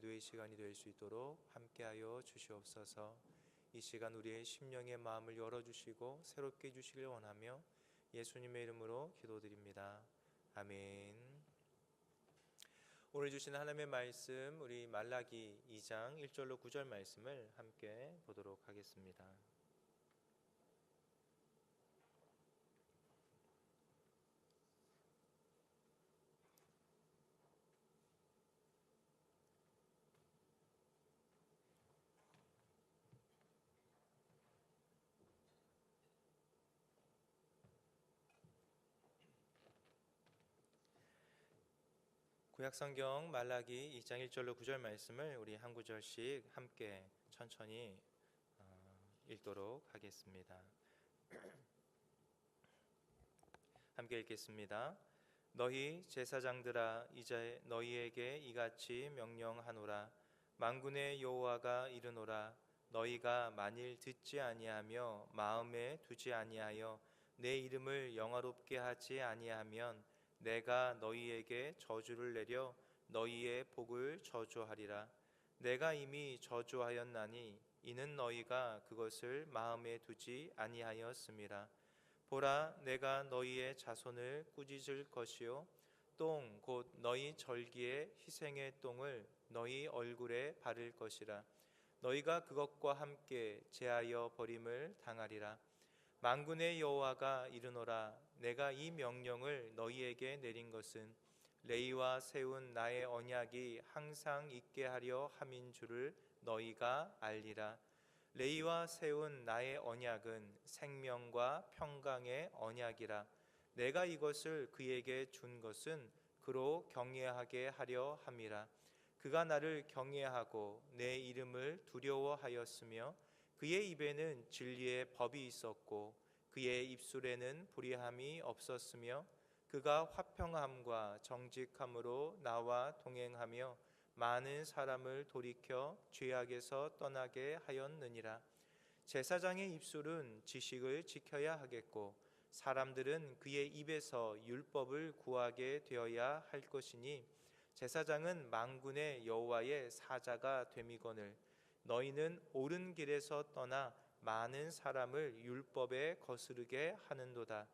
기도의 시간이 될 수 있도록 함께하여 주시옵소서. 이 시간 우리의 심령의 마음을 열어주시고 새롭게 해주시길 원하며 예수님의 이름으로 기도드립니다. 아멘. 오늘 주시는 하나님의 말씀, 우리 말라기 2장 1절로 9절 말씀을 함께 보도록 하겠습니다. 구약성경 말라기 2장 1절로 9절 말씀을 우리 한 구절씩 함께 천천히 읽도록 하겠습니다. 함께 읽겠습니다. 너희 제사장들아, 이제 너희에게 이같이 명령하노라. 만군의 여호와가 이르노라. 너희가 만일 듣지 아니하며 마음에 두지 아니하여 내 이름을 영화롭게 하지 아니하면 내가 너희에게 저주를 내려 너희의 복을 저주하리라. 내가 이미 저주하였나니 이는 너희가 그것을 마음에 두지 아니하였음이라. 보라, 내가 너희의 자손을 꾸짖을 것이요 똥 곧 너희 절기의 희생의 똥을 너희 얼굴에 바를 것이라. 너희가 그것과 함께 제하여 버림을 당하리라. 만군의 여호와가 이르노라. 내가 이 명령을 너희에게 내린 것은 레위와 세운 나의 언약이 항상 있게 하려 함인 줄을 너희가 알리라. 레위와 세운 나의 언약은 생명과 평강의 언약이라. 내가 이것을 그에게 준 것은 그로 경외하게 하려 함이라. 그가 나를 경외하고 내 이름을 두려워하였으며 그의 입에는 진리의 법이 있었고 그의 입술에는 불의함이 없었으며 그가 화평함과 정직함으로 나와 동행하며 많은 사람을 돌이켜 죄악에서 떠나게 하였느니라. 제사장의 입술은 지식을 지켜야 하겠고 사람들은 그의 입에서 율법을 구하게 되어야 할 것이니 제사장은 만군의 여호와의 사자가 됨이거늘 너희는 옳은 길에서 떠나 많은 사람을 율법에 거스르게 하는도다.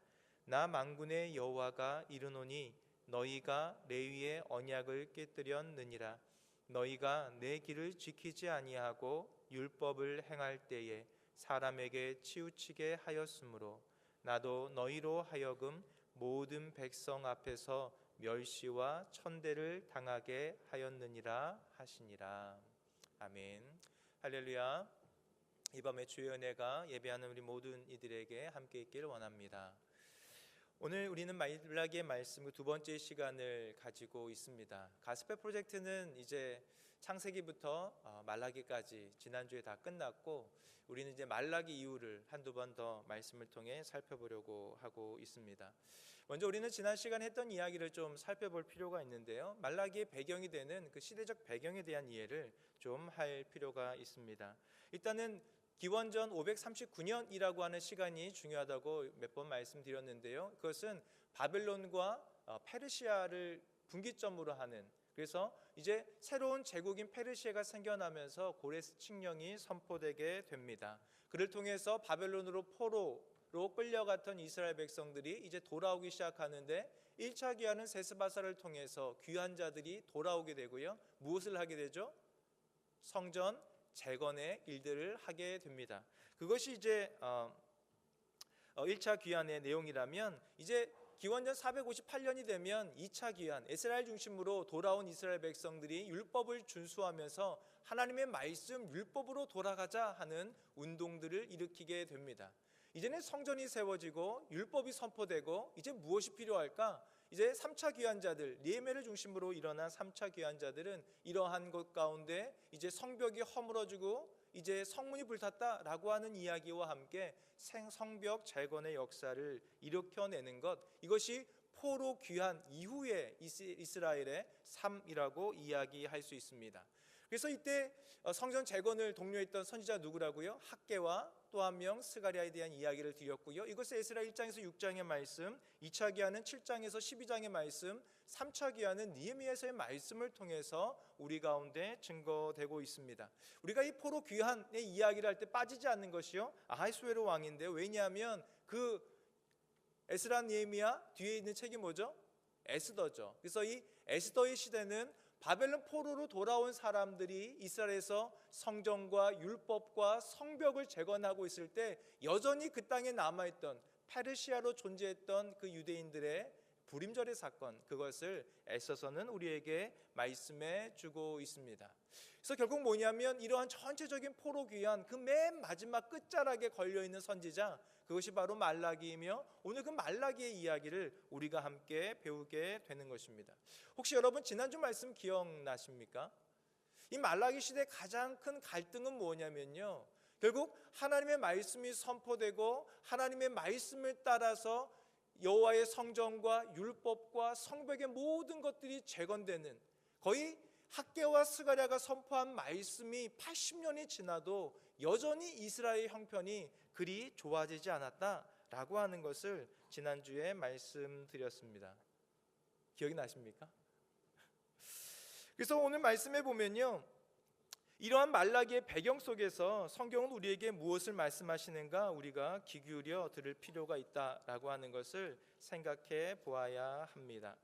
나 만군의 여호와가 이르노니 너희가 레위의 언약을 깨뜨렸느니라. 너희가 내 길을 지키지 아니하고 율법을 행할 때에 사람에게 치우치게 하였으므로 나도 너희로 하여금 모든 백성 앞에서 멸시와 천대를 당하게 하였느니라 하시니라. 아멘. 할렐루야. 이 밤에 주의 은혜가 예배하는 우리 모든 이들에게 함께 있기를 원합니다. 오늘 우리는 말라기의 말씀 두 번째 시간을 가지고 있습니다. 가스펠 프로젝트는 이제 창세기부터 말라기까지 지난주에 다 끝났고 우리는 이제 말라기 이후를 한두 번 더 말씀을 통해 살펴보려고 하고 있습니다. 먼저 우리는 지난 시간에 했던 이야기를 좀 살펴볼 필요가 있는데요. 말라기의 배경이 되는 그 시대적 배경에 대한 이해를 좀 할 필요가 있습니다. 일단은 기원전 539년이라고 하는 시간이 중요하다고 몇 번 말씀드렸는데요. 그것은 바벨론과 페르시아를 분기점으로 하는, 그래서 이제 새로운 제국인 페르시아가 생겨나면서 고레스 칙령이 선포되게 됩니다. 그를 통해서 바벨론으로 포로로 끌려갔던 이스라엘 백성들이 이제 돌아오기 시작하는데 1차 귀환은 세스바사를 통해서 귀환자들이 돌아오게 되고요. 무엇을 하게 되죠? 성전 재건의 일들을 하게 됩니다. 그것이 이제 1차 귀환의 내용이라면 이제 기원전 458년이 되면 2차 귀환, 에스라엘 중심으로 돌아온 이스라엘 백성들이 율법을 준수하면서 하나님의 말씀 율법으로 돌아가자 하는 운동들을 일으키게 됩니다. 이제는 성전이 세워지고 율법이 선포되고 이제 무엇이 필요할까? 이제 3차 귀환자들, 니에미아를 중심으로 일어난 3차 귀환자들은 이러한 것 가운데 이제 성벽이 허물어지고 이제 성문이 불탔다라고 하는 이야기와 함께 성벽 재건의 역사를 일으켜내는 것, 이것이 포로 귀환 이후의 이스라엘의 삶이라고 이야기할 수 있습니다. 그래서 이때 성전 재건을 독려했던 선지자 누구라고요? 학개와 또 한 명 스가랴에 대한 이야기를 드렸고요. 이것은 에스라 1장에서 6장의 말씀, 2차 기한은 7장에서 12장의 말씀, 3차 기한은 느헤미야서의 말씀을 통해서 우리 가운데 증거되고 있습니다. 우리가 이 포로 귀환의 이야기를 할 때 빠지지 않는 것이요, 아하수에로 왕인데요. 왜냐하면 그 에스라 느헤미야 뒤에 있는 책이 뭐죠? 에스더죠. 그래서 이 에스더의 시대는 바벨론 포로로 돌아온 사람들이 이스라엘에서 성전과 율법과 성벽을 재건하고 있을 때 여전히 그 땅에 남아있던 페르시아로 존재했던 그 유대인들의 불임절의 사건, 그것을 에스더서는 우리에게 말씀해 주고 있습니다. 그래서 결국 뭐냐면 이러한 전체적인 포로 귀환 그 맨 마지막 끝자락에 걸려있는 선지자, 그것이 바로 말라기이며 오늘 그 말라기의 이야기를 우리가 함께 배우게 되는 것입니다. 혹시 여러분 지난주 말씀 기억나십니까? 이 말라기 시대의 가장 큰 갈등은 뭐냐면요, 결국 하나님의 말씀이 선포되고 하나님의 말씀을 따라서 여호와의 성전과 율법과 성벽의 모든 것들이 재건되는, 거의 학개와 스가랴가 선포한 말씀이 80년이 지나도 여전히 이스라엘 형편이 그리 좋아지지 않았다라고 하는 것을 지난주에 말씀드렸습니다. 기억이 나십니까? 그래서 오늘 말씀해 보면요, 이러한 말라기의 배경 속에서 성경은 우리에게 무엇을 말씀하시는가 우리가 귀 기울여 들을 필요가 있다라고 하는 것을 생각해 보아야 합니다.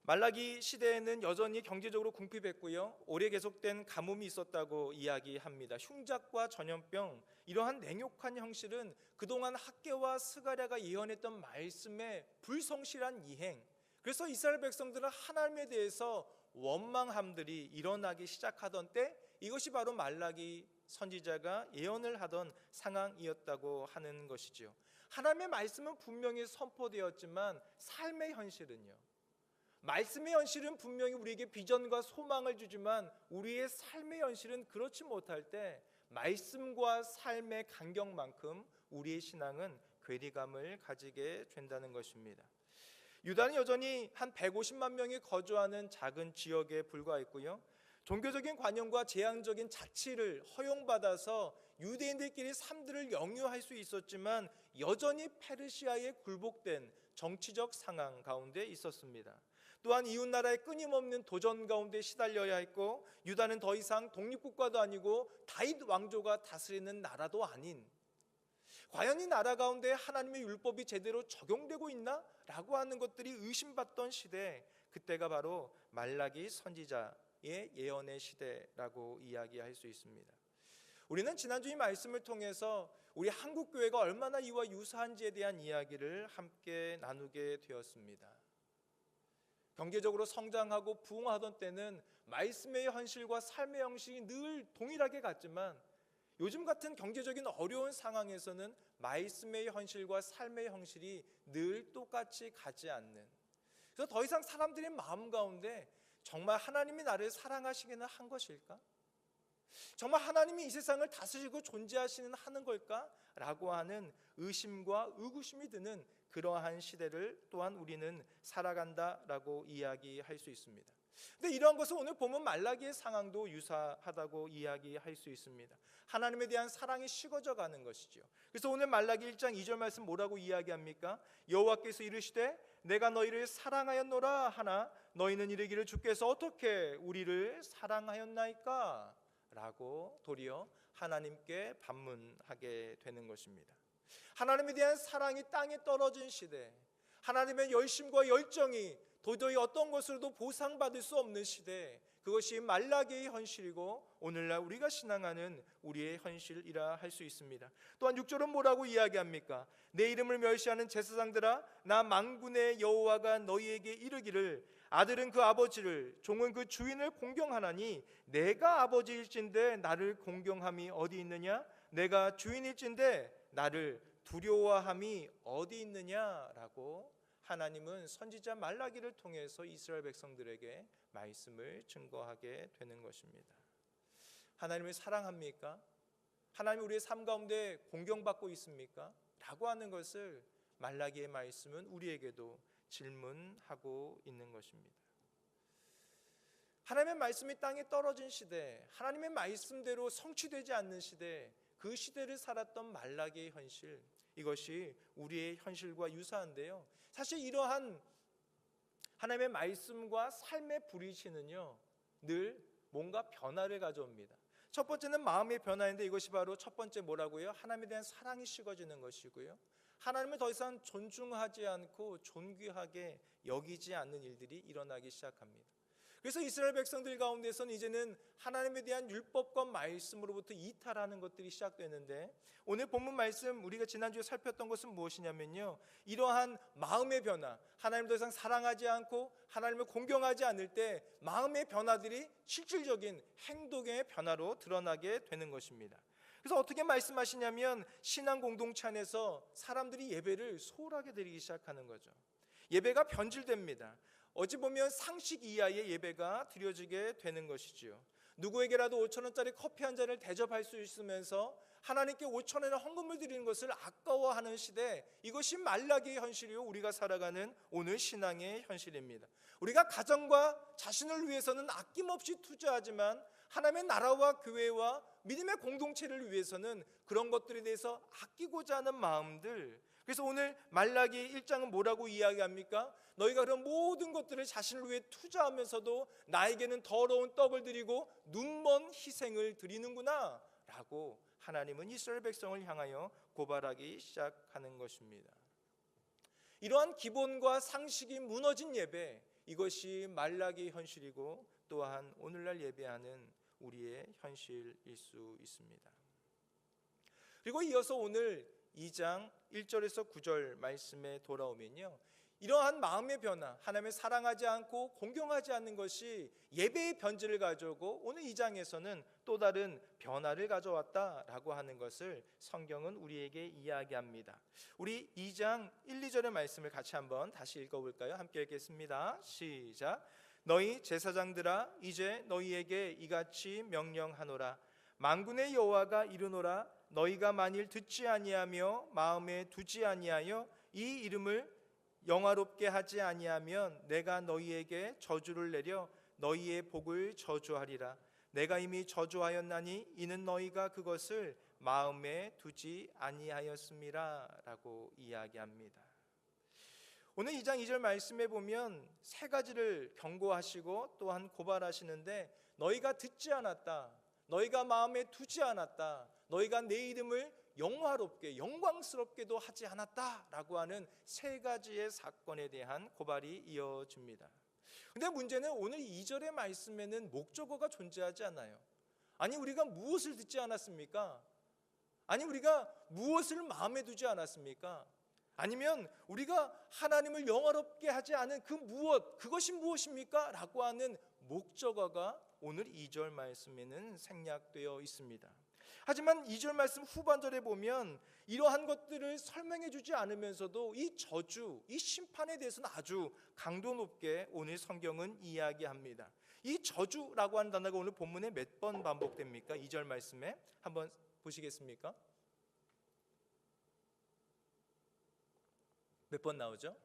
말라기 시대에는 여전히 경제적으로 궁핍했고요, 오래 계속된 가뭄이 있었다고 이야기합니다. 흉작과 전염병, 이러한 냉혹한 형실은 그동안 학개와 스가랴가 예언했던 말씀의 불성실한 이행, 그래서 이스라엘 백성들은 하나님에 대해서 원망함들이 일어나기 시작하던 때, 이것이 바로 말라기 선지자가 예언을 하던 상황이었다고 하는 것이지요. 하나님의 말씀은 분명히 선포되었지만 삶의 현실은요, 말씀의 현실은 분명히 우리에게 비전과 소망을 주지만 우리의 삶의 현실은 그렇지 못할 때 말씀과 삶의 간격만큼 우리의 신앙은 괴리감을 가지게 된다는 것입니다. 유다는 여전히 한 150만 명이 거주하는 작은 지역에 불과했고요, 종교적인 관념과 제한적인 자치를 허용받아서 유대인들끼리 삶들을 영유할 수 있었지만 여전히 페르시아에 굴복된 정치적 상황 가운데 있었습니다. 또한 이웃나라의 끊임없는 도전 가운데 시달려야 했고, 유다는 더 이상 독립국가도 아니고 다윗 왕조가 다스리는 나라도 아닌, 과연 이 나라 가운데 하나님의 율법이 제대로 적용되고 있나? 라고 하는 것들이 의심받던 시대, 그때가 바로 말라기 선지자의 예언의 시대라고 이야기할 수 있습니다. 우리는 지난주 이 말씀을 통해서 우리 한국교회가 얼마나 이와 유사한지에 대한 이야기를 함께 나누게 되었습니다. 경제적으로 성장하고 부흥하던 때는 말씀의 현실과 삶의 형식이 늘 동일하게 갔지만, 요즘 같은 경제적인 어려운 상황에서는 말씀의 현실과 삶의 형식이 늘 똑같이 가지 않는, 그래서 더 이상 사람들의 마음 가운데 정말 하나님이 나를 사랑하시기는 한 것일까? 정말 하나님이 이 세상을 다스리고 존재하시는 하는 걸까? 라고 하는 의심과 의구심이 드는 그러한 시대를 또한 우리는 살아간다라고 이야기할 수 있습니다. 근데 이러한 것을 오늘 보면 말라기의 상황도 유사하다고 이야기할 수 있습니다. 하나님에 대한 사랑이 식어져 가는 것이죠. 그래서 오늘 말라기 1장 2절 말씀 뭐라고 이야기합니까? 여호와께서 이르시되 내가 너희를 사랑하였노라 하나 너희는 이르기를 주께서 어떻게 우리를 사랑하였나이까? 라고 도리어 하나님께 반문하게 되는 것입니다. 하나님에 대한 사랑이 땅에 떨어진 시대, 하나님의 열심과 열정이 도저히 어떤 것으로도 보상받을 수 없는 시대, 그것이 말라기의 현실이고 오늘날 우리가 신앙하는 우리의 현실이라 할 수 있습니다. 또한 6절은 뭐라고 이야기합니까? 내 이름을 멸시하는 제사장들아, 나 만군의 여호와가 너희에게 이르기를 아들은 그 아버지를, 종은 그 주인을 공경하나니 내가 아버지일진데 나를 공경함이 어디 있느냐? 내가 주인일진데 나를 두려워함이 어디 있느냐라고 하나님은 선지자 말라기를 통해서 이스라엘 백성들에게 말씀을 증거하게 되는 것입니다. 하나님을 사랑합니까? 하나님 우리의 삶 가운데 공경받고 있습니까? 라고 하는 것을 말라기의 말씀은 우리에게도 질문하고 있는 것입니다. 하나님의 말씀이 땅에 떨어진 시대, 하나님의 말씀대로 성취되지 않는 시대, 그 시대를 살았던 말라기의 현실, 이것이 우리의 현실과 유사한데요. 사실 이러한 하나님의 말씀과 삶의 브릿지는요, 늘 뭔가 변화를 가져옵니다. 첫 번째는 마음의 변화인데, 이것이 바로 첫 번째 뭐라고요? 하나님에 대한 사랑이 식어지는 것이고요, 하나님을 더 이상 존중하지 않고 존귀하게 여기지 않는 일들이 일어나기 시작합니다. 그래서 이스라엘 백성들 가운데서는 이제는 하나님에 대한 율법과 말씀으로부터 이탈하는 것들이 시작되는데, 오늘 본문 말씀 우리가 지난주에 살폈던 것은 무엇이냐면요, 이러한 마음의 변화, 하나님을 더 이상 사랑하지 않고 하나님을 공경하지 않을 때 마음의 변화들이 실질적인 행동의 변화로 드러나게 되는 것입니다. 그래서 어떻게 말씀하시냐면, 신앙 공동체 안에서 사람들이 예배를 소홀하게 드리기 시작하는 거죠. 예배가 변질됩니다. 어찌 보면 상식 이하의 예배가 드려지게 되는 것이지요. 누구에게라도 5,000원짜리 커피 한 잔을 대접할 수 있으면서 하나님께 5,000원의 헌금을 드리는 것을 아까워하는 시대, 이것이 말라기의 현실이요, 우리가 살아가는 오늘 신앙의 현실입니다. 우리가 가정과 자신을 위해서는 아낌없이 투자하지만 하나님의 나라와 교회와 믿음의 공동체를 위해서는 그런 것들에 대해서 아끼고자 하는 마음들, 그래서 오늘 말라기 1장은 뭐라고 이야기합니까? 너희가 그런 모든 것들을 자신을 위해 투자하면서도 나에게는 더러운 떡을 드리고 눈먼 희생을 드리는구나 라고 하나님은 이스라엘 백성을 향하여 고발하기 시작하는 것입니다. 이러한 기본과 상식이 무너진 예배, 이것이 말라기의 현실이고 또한 오늘날 예배하는 우리의 현실일 수 있습니다. 그리고 이어서 오늘 2장 1절에서 9절 말씀에 돌아오면요, 이러한 마음의 변화, 하나님을 사랑하지 않고 공경하지 않는 것이 예배의 변질을 가져오고 오늘 2장에서는 또 다른 변화를 가져왔다라고 하는 것을 성경은 우리에게 이야기합니다. 우리 2장 1, 2절의 말씀을 같이 한번 다시 읽어볼까요? 함께 읽겠습니다. 시작. 너희 제사장들아, 이제 너희에게 이같이 명령하노라. 만군의 여호와가 이르노라. 너희가 만일 듣지 아니하며 마음에 두지 아니하여 이 이름을 영화롭게 하지 아니하면 내가 너희에게 저주를 내려 너희의 복을 저주하리라. 내가 이미 저주하였나니 이는 너희가 그것을 마음에 두지 아니하였음이라 라고 이야기합니다. 오늘 2장 2절 말씀에 보면 세 가지를 경고하시고 또한 고발하시는데, 너희가 듣지 않았다, 너희가 마음에 두지 않았다, 너희가 내 이름을 영화롭게 영광스럽게도 하지 않았다라고 하는 세 가지의 사건에 대한 고발이 이어집니다. 근데 문제는 오늘 2절의 말씀에는 목적어가 존재하지 않아요. 아니, 우리가 무엇을 듣지 않았습니까? 아니, 우리가 무엇을 마음에 두지 않았습니까? 아니면 우리가 하나님을 영화롭게 하지 않은 그 무엇, 그것이 무엇입니까? 라고 하는 목적어가 오늘 2절 말씀에는 생략되어 있습니다. 하지만 2절 말씀 후반절에 보면 이러한 것들을 설명해 주지 않으면서도 이 저주, 이 심판에 대해서는 아주 강도 높게 오늘 성경은 이야기합니다. 이 저주라고 하는 단어가 오늘 본문에 몇 번 반복됩니까? 2절 말씀에 한번 보시겠습니까? 몇 번 나오죠?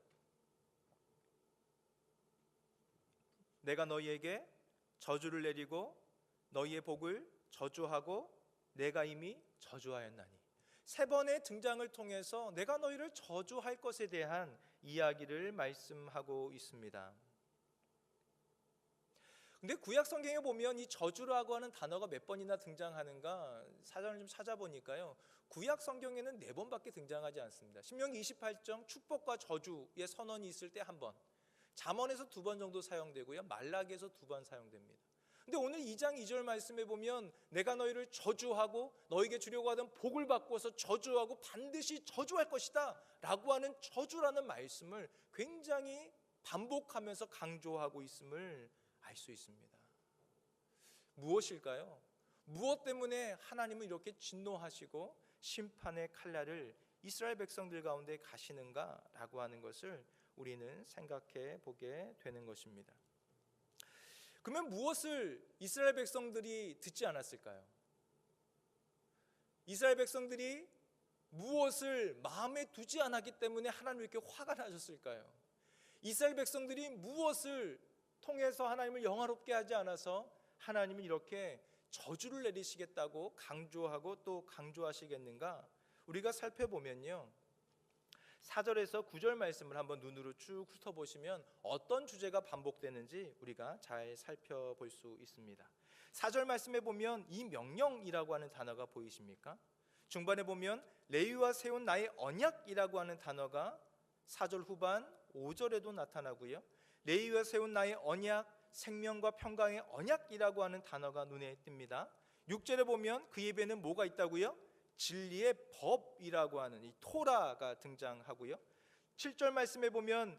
내가 너희에게 저주를 내리고 너희의 복을 저주하고 내가 이미 저주하였나니, 세 번의 등장을 통해서 내가 너희를 저주할 것에 대한 이야기를 말씀하고 있습니다. 근데 구약 성경에 보면 이 저주라고 하는 단어가 몇 번이나 등장하는가 사전을 좀 찾아보니까요, 구약 성경에는 4번밖에 등장하지 않습니다. 신명기 28장 축복과 저주의 선언이 있을 때 1번, 잠언에서 2번 정도 사용되고요, 말라기에서 2번 사용됩니다. 근데 오늘 2장 2절 말씀에 보면 내가 너희를 저주하고 너희에게 주려고 하던 복을 바꿔서 저주하고 반드시 저주할 것이다 라고 하는 저주라는 말씀을 굉장히 반복하면서 강조하고 있음을 알 수 있습니다. 무엇일까요? 무엇 때문에 하나님은 이렇게 진노하시고 심판의 칼날을 이스라엘 백성들 가운데 가시는가라고 하는 것을 우리는 생각해 보게 되는 것입니다. 그러면 무엇을 이스라엘 백성들이 듣지 않았을까요? 이스라엘 백성들이 무엇을 마음에 두지 않았기 때문에 하나님 이렇게 화가 나셨을까요? 이스라엘 백성들이 무엇을 통해서 하나님을 영화롭게 하지 않아서 하나님은 이렇게 저주를 내리시겠다고 강조하고 또 강조하시겠는가? 우리가 살펴보면요, 4절에서 9절 말씀을 한번 눈으로 쭉 훑어보시면 어떤 주제가 반복되는지 우리가 잘 살펴볼 수 있습니다. 4절 말씀에 보면 이 명령이라고 하는 단어가 보이십니까? 중반에 보면 레위와 세운 나의 언약이라고 하는 단어가 4절 후반 5절에도 나타나고요, 레위와 세운 나의 언약, 생명과 평강의 언약이라고 하는 단어가 눈에 띕니다. 6절에 보면 그 입에는 뭐가 있다고요? 진리의 법이라고 하는 이 토라가 등장하고요, 7절 말씀에 보면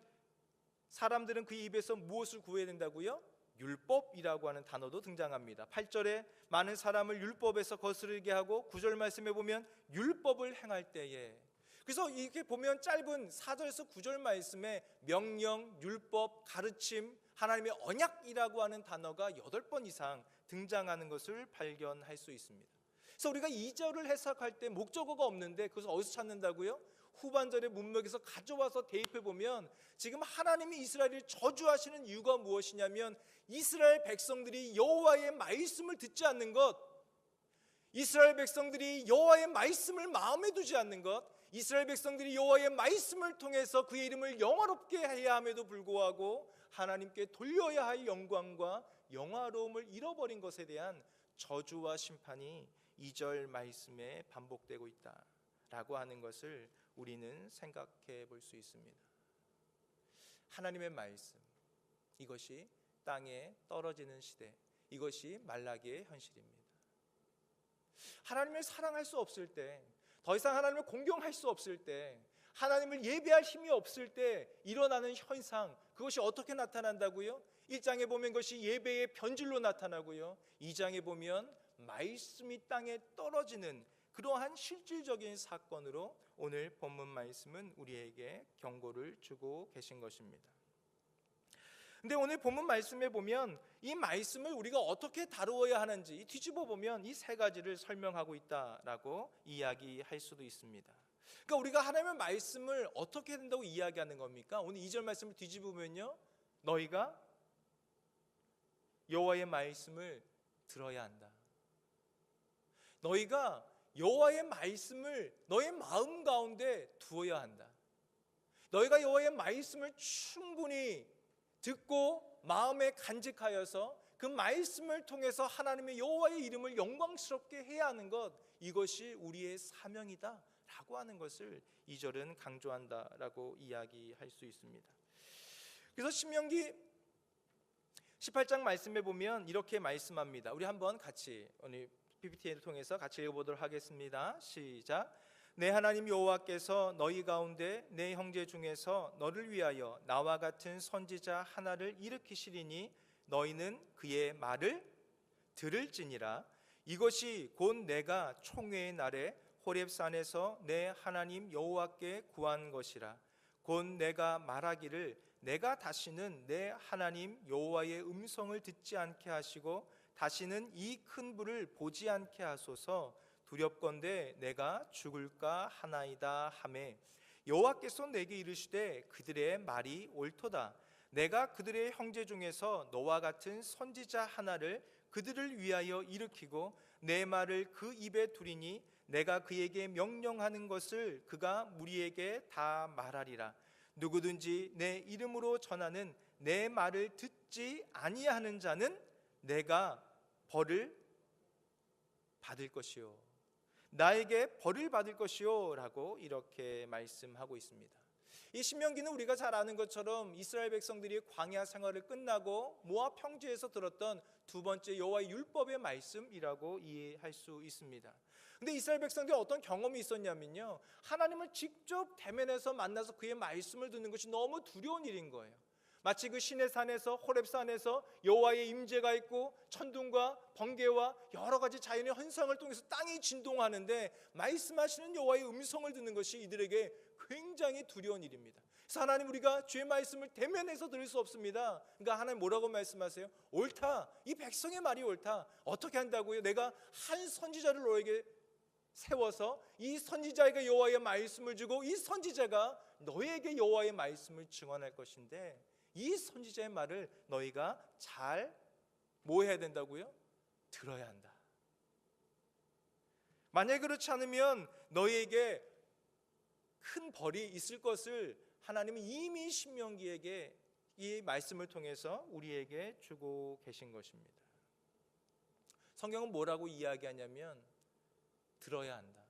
사람들은 그 입에서 무엇을 구해야 된다고요? 율법이라고 하는 단어도 등장합니다. 8절에 많은 사람을 율법에서 거스르게 하고 9절 말씀에 보면 율법을 행할 때에, 그래서 이렇게 보면 짧은 4절에서 9절 말씀에 명령, 율법, 가르침, 하나님의 언약이라고 하는 단어가 8번 이상 등장하는 것을 발견할 수 있습니다. 그래서 우리가 2절을 해석할 때 목적어가 없는데 그것을 어디서 찾는다고요? 후반절의 문맥에서 가져와서 대입해 보면 지금 하나님이 이스라엘을 저주하시는 이유가 무엇이냐면 이스라엘 백성들이 여호와의 말씀을 듣지 않는 것, 이스라엘 백성들이 여호와의 말씀을 마음에 두지 않는 것, 이스라엘 백성들이 여호와의 말씀을 통해서 그의 이름을 영화롭게 해야 함에도 불구하고 하나님께 돌려야 할 영광과 영화로움을 잃어버린 것에 대한 저주와 심판이 2절 말씀에 반복되고 있다라고 하는 것을 우리는 생각해 볼 수 있습니다. 하나님의 말씀, 이것이 땅에 떨어지는 시대, 이것이 말라기의 현실입니다. 하나님을 사랑할 수 없을 때, 더 이상 하나님을 공경할 수 없을 때, 하나님을 예배할 힘이 없을 때 일어나는 현상, 그것이 어떻게 나타난다고요? 1장에 보면 그것이 예배의 변질로 나타나고요, 2장에 보면 말씀이 땅에 떨어지는 그러한 실질적인 사건으로 오늘 본문 말씀은 우리에게 경고를 주고 계신 것입니다. 근데 오늘 본문 말씀에 보면 이 말씀을 우리가 어떻게 다루어야 하는지 뒤집어 보면 이 세 가지를 설명하고 있다라고 이야기할 수도 있습니다. 그러니까 우리가 하나님의 말씀을 어떻게 된다고 이야기하는 겁니까? 오늘 2절 말씀을 뒤집으면요, 너희가 여호와의 말씀을 들어야 한다. 너희가 여호와의 말씀을 너의 마음 가운데 두어야 한다. 너희가 여호와의 말씀을 충분히 듣고 마음에 간직하여서 그 말씀을 통해서 하나님의 여호와의 이름을 영광스럽게 해야 하는 것, 이것이 우리의 사명이다 라고 하는 것을 2절은 강조한다라고 이야기할 수 있습니다. 그래서 신명기 18장 말씀에 보면 이렇게 말씀합니다. 우리 한번 같이 오늘 PPT를 통해서 같이 읽어보도록 하겠습니다. 시작. 내 하나님 여호와께서 너희 가운데 내 형제 중에서 너를 위하여 나와 같은 선지자 하나를 일으키시리니 너희는 그의 말을 들을지니라. 이것이 곧 내가 총회의 날에 호렙산에서 내 하나님 여호와께 구한 것이라. 곧 내가 말하기를 내가 다시는 내 하나님 여호와의 음성을 듣지 않게 하시고 다시는 이 큰 불을 보지 않게 하소서. 두렵건대 내가 죽을까 하나이다 하매 여호와께서 내게 이르시되 그들의 말이 옳도다. 내가 그들의 형제 중에서 너와 같은 선지자 하나를 그들을 위하여 일으키고 내 말을 그 입에 두리니 내가 그에게 명령하는 것을 그가 무리에게 다 말하리라. 누구든지 내 이름으로 전하는 내 말을 듣지 아니하는 자는 내가 벌을 받을 것이요 나에게 벌을 받을 것이요 라고 이렇게 말씀하고 있습니다. 이 신명기는 우리가 잘 아는 것처럼 이스라엘 백성들이 광야 생활을 끝나고 모압 평지에서 들었던 두 번째 여호와의 율법의 말씀이라고 이해할 수 있습니다. 근데 이스라엘 백성들이 어떤 경험이 있었냐면요, 하나님을 직접 대면해서 만나서 그의 말씀을 듣는 것이 너무 두려운 일인 거예요. 마치 그 시내산에서 호렙산에서 여호와의 임재가 있고 천둥과 번개와 여러 가지 자연의 현상을 통해서 땅이 진동하는데 말씀하시는 여호와의 음성을 듣는 것이 이들에게 굉장히 두려운 일입니다. 그래서 하나님, 우리가 주의 말씀을 대면해서 들을 수 없습니다. 그러니까 하나님 뭐라고 말씀하세요? 옳다. 이 백성의 말이 옳다. 어떻게 한다고요? 내가 한 선지자를 너에게 세워서 이 선지자에게 여호와의 말씀을 주고 이 선지자가 너에게 여호와의 말씀을 증언할 것인데, 이 선지자의 말을 너희가 잘 뭐 해야 된다고요? 들어야 한다. 만약 그렇지 않으면 너희에게 큰 벌이 있을 것을 하나님은 이미 신명기에게 이 말씀을 통해서 우리에게 주고 계신 것입니다. 성경은 뭐라고 이야기하냐면 들어야 한다.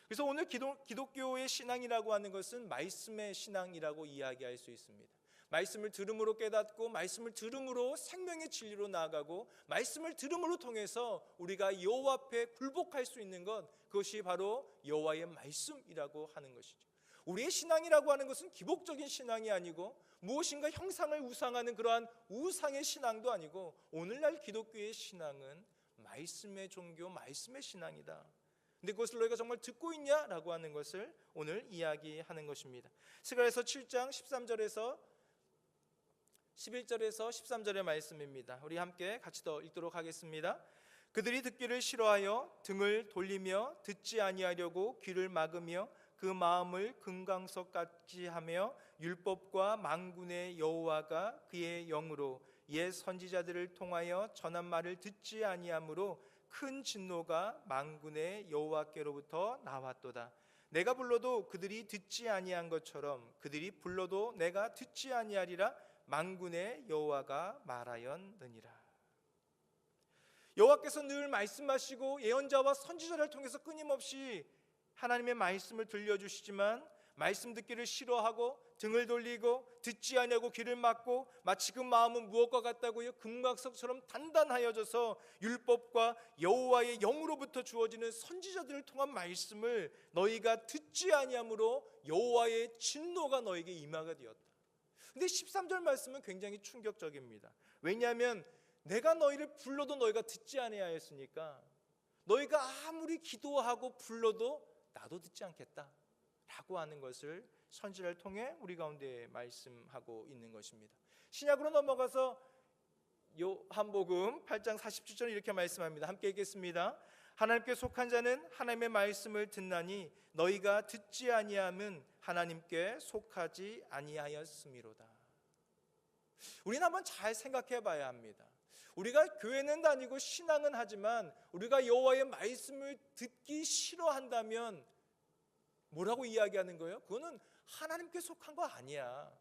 그래서 오늘 기독교의 신앙이라고 하는 것은 말씀의 신앙이라고 이야기할 수 있습니다. 말씀을 들음으로 깨닫고 말씀을 들음으로 생명의 진리로 나아가고 말씀을 들음으로 통해서 우리가 여호와 앞에 굴복할 수 있는 것, 그것이 바로 여호와의 말씀이라고 하는 것이죠. 우리의 신앙이라고 하는 것은 기복적인 신앙이 아니고 무엇인가 형상을 우상하는 그러한 우상의 신앙도 아니고 오늘날 기독교의 신앙은 말씀의 종교, 말씀의 신앙이다. 근데 그것을 너희가 정말 듣고 있냐라고 하는 것을 오늘 이야기하는 것입니다. 스가랴서 7장 13절에서 11절에서 13절의 말씀입니다. 우리 함께 같이 더 읽도록 하겠습니다. 그들이 듣기를 싫어하여 등을 돌리며 듣지 아니하려고 귀를 막으며 그 마음을 금강석같이 하며 율법과 만군의 여호와가 그의 영으로 옛 선지자들을 통하여 전한 말을 듣지 아니하므로 큰 진노가 만군의 여호와께로부터 나왔도다. 내가 불러도 그들이 듣지 아니한 것처럼 그들이 불러도 내가 듣지 아니하리라. 만군의 여호와가 말하였느니라. 여호와께서 늘 말씀하시고 예언자와 선지자를 통해서 끊임없이 하나님의 말씀을 들려주시지만 말씀 듣기를 싫어하고 등을 돌리고 듣지 아니하고 귀를 막고 마치 그 마음은 무엇과 같다고요? 금각석처럼 단단하여져서 율법과 여호와의 영으로부터 주어지는 선지자들을 통한 말씀을 너희가 듣지 아니함으로 여호와의 진노가 너에게 임하게 되었다. 근데 13절 말씀은 굉장히 충격적입니다. 왜냐하면 내가 너희를 불러도 너희가 듣지 아니하였으니까 너희가 아무리 기도하고 불러도 나도 듣지 않겠다 라고 하는 것을 선지자를 통해 우리 가운데 말씀하고 있는 것입니다. 신약으로 넘어가서 요한복음 8장 47절 이렇게 말씀합니다. 함께 읽겠습니다. 하나님께 속한 자는 하나님의 말씀을 듣나니 너희가 듣지 아니함은 하나님께 속하지 아니하였음이로다. 우리는 한번 잘 생각해 봐야 합니다. 우리가 교회는 다니고 신앙은 하지만 우리가 여호와의 말씀을 듣기 싫어한다면 뭐라고 이야기하는 거예요? 그거는 하나님께 속한 거 아니야.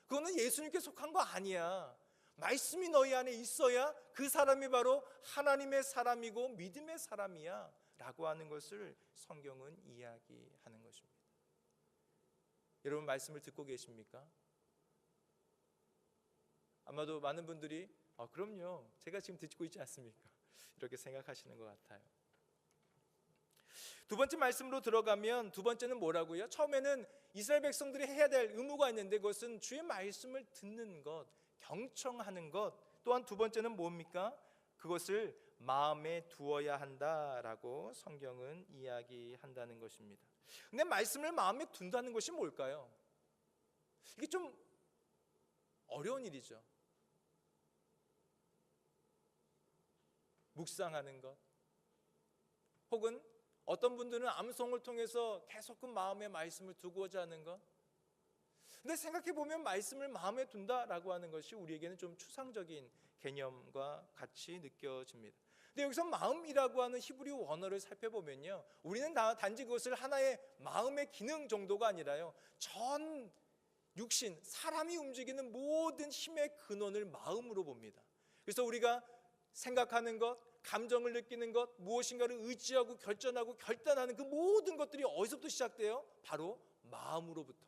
그거는 예수님께 속한 거 아니야. 말씀이 너희 안에 있어야 그 사람이 바로 하나님의 사람이고 믿음의 사람이야 라고 하는 것을 성경은 이야기하는 것입니다. 여러분 말씀을 듣고 계십니까? 아마도 많은 분들이 그럼요, 제가 지금 듣고 있지 않습니까? 이렇게 생각하시는 것 같아요. 두 번째 말씀으로 들어가면 두 번째는 뭐라고요? 처음에는 이스라엘 백성들이 해야 될 의무가 있는데 그것은 주의 말씀을 듣는 것, 경청하는 것. 또한 두 번째는 뭡니까? 그것을 마음에 두어야 한다라고 성경은 이야기한다는 것입니다. 근데 말씀을 마음에 둔다는 것이 뭘까요? 이게 좀 어려운 일이죠. 묵상하는 것, 혹은 어떤 분들은 암송을 통해서 계속 그 마음에 말씀을 두고자 하는 것. 근데 생각해 보면 말씀을 마음에 둔다라고 하는 것이 우리에게는 좀 추상적인 개념과 같이 느껴집니다. 근데 여기서 마음이라고 하는 히브리 원어를 살펴보면요, 우리는 단지 그것을 하나의 마음의 기능 정도가 아니라요, 전 육신, 사람이 움직이는 모든 힘의 근원을 마음으로 봅니다. 그래서 우리가 생각하는 것, 감정을 느끼는 것, 무엇인가를 의지하고 결정하고 결단하는 그 모든 것들이 어디서부터 시작돼요? 바로 마음으로부터.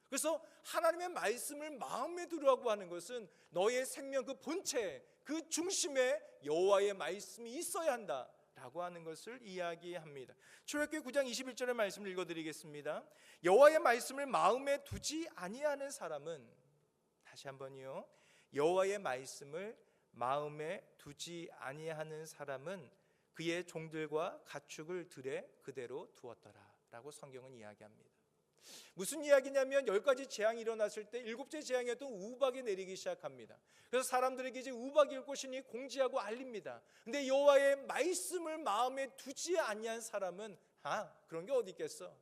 그래서 하나님의 말씀을 마음에 두라고 하는 것은 너의 생명 그 본체, 그 중심에 여호와의 말씀이 있어야 한다라고 하는 것을 이야기합니다. 출애굽기 9장 21절의 말씀을 읽어드리겠습니다. 여호와의 말씀을 마음에 두지 아니하는 사람은, 다시 한번요, 여호와의 말씀을 마음에 두지 아니하는 사람은 그의 종들과 가축을 들에 그대로 두었더라라고 성경은 이야기합니다. 무슨 이야기냐면 10가지 재앙이 일어났을 때 7째 재앙이었던 우박이 내리기 시작합니다. 그래서 사람들에게 이제 우박이 올 것이니 공지하고 알립니다. 근데 여호와의 말씀을 마음에 두지 아니한 사람은 그런 게 어디 있겠어?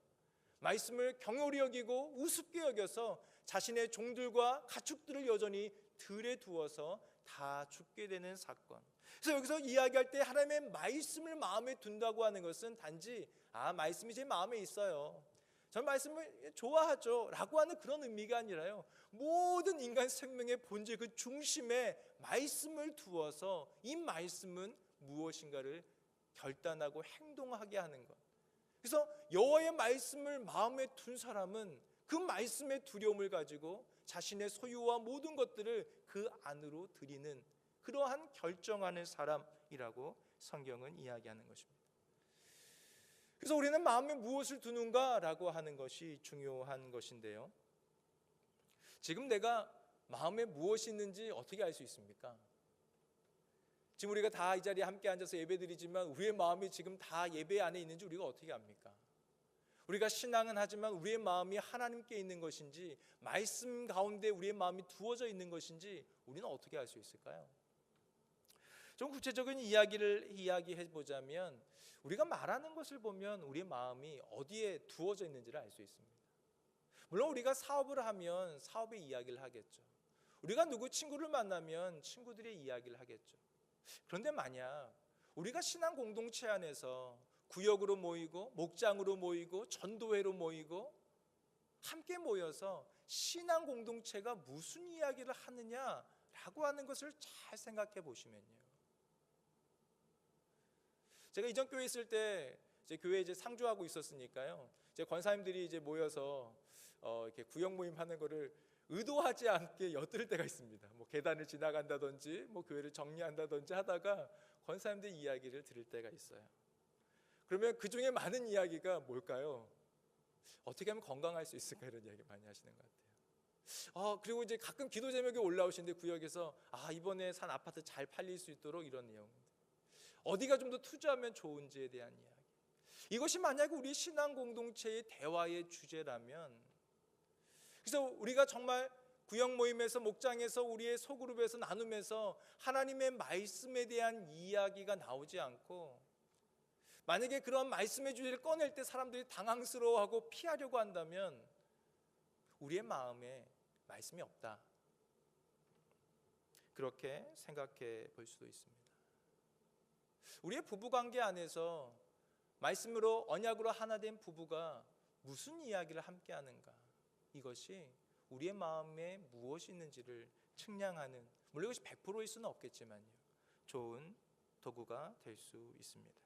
말씀을 경홀히 여기고 우습게 여겨서 자신의 종들과 가축들을 여전히 들에 두어서 다 죽게 되는 사건. 그래서 여기서 이야기할 때 하나님의 말씀을 마음에 둔다고 하는 것은 단지 말씀이 제 마음에 있어요, 전 말씀을 좋아하죠 라고 하는 그런 의미가 아니라요, 모든 인간 생명의 본질 그 중심에 말씀을 두어서 이 말씀은 무엇인가를 결단하고 행동하게 하는 것. 그래서 여호와의 말씀을 마음에 둔 사람은 그 말씀의 두려움을 가지고 자신의 소유와 모든 것들을 그 안으로 들이는 그러한 결정하는 사람이라고 성경은 이야기하는 것입니다. 그래서 우리는 마음에 무엇을 두는가라고 하는 것이 중요한 것인데요, 지금 내가 마음에 무엇이 있는지 어떻게 알 수 있습니까? 지금 우리가 다 이 자리에 함께 앉아서 예배드리지만 우리의 마음이 지금 다 예배 안에 있는지 우리가 어떻게 압니까? 우리가 신앙은 하지만 우리의 마음이 하나님께 있는 것인지 말씀 가운데 우리의 마음이 두어져 있는 것인지 우리는 어떻게 알 수 있을까요? 좀 구체적인 이야기를 이야기해 보자면 우리가 말하는 것을 보면 우리의 마음이 어디에 두어져 있는지를 알 수 있습니다. 물론 우리가 사업을 하면 사업의 이야기를 하겠죠. 우리가 누구 친구를 만나면 친구들의 이야기를 하겠죠. 그런데 만약 우리가 신앙 공동체 안에서 구역으로 모이고 목장으로 모이고 전도회로 모이고 함께 모여서 신앙 공동체가 무슨 이야기를 하느냐라고 하는 것을 잘 생각해 보시면요, 제가 이전 교회 있을 때 제 교회에 이제 상주하고 있었으니까요, 제 권사님들이 이제 모여서 이렇게 구역 모임 하는 거를 의도하지 않게 엿들 때가 있습니다. 뭐 계단을 지나간다든지 뭐 교회를 정리한다든지 하다가 권사님들 이야기를 들을 때가 있어요. 그러면 그 중에 많은 이야기가 뭘까요? 어떻게 하면 건강할 수 있을까, 이런 이야기 많이 하시는 것 같아요. 그리고 이제 가끔 기도 제목에 올라오시는데 구역에서 이번에 산 아파트 잘 팔릴 수 있도록 이런 내용, 어디가 좀 더 투자하면 좋은지에 대한 이야기. 이것이 만약에 우리 신앙 공동체의 대화의 주제라면, 그래서 우리가 정말 구역 모임에서 목장에서 우리의 소그룹에서 나누면서 하나님의 말씀에 대한 이야기가 나오지 않고, 만약에 그런 말씀의 주제를 꺼낼 때 사람들이 당황스러워하고 피하려고 한다면 우리의 마음에 말씀이 없다, 그렇게 생각해 볼 수도 있습니다. 우리의 부부관계 안에서 말씀으로 언약으로 하나 된 부부가 무슨 이야기를 함께 하는가, 이것이 우리의 마음에 무엇이 있는지를 측량하는, 물론 이것이 100%일 수는 없겠지만요, 좋은 도구가 될 수 있습니다.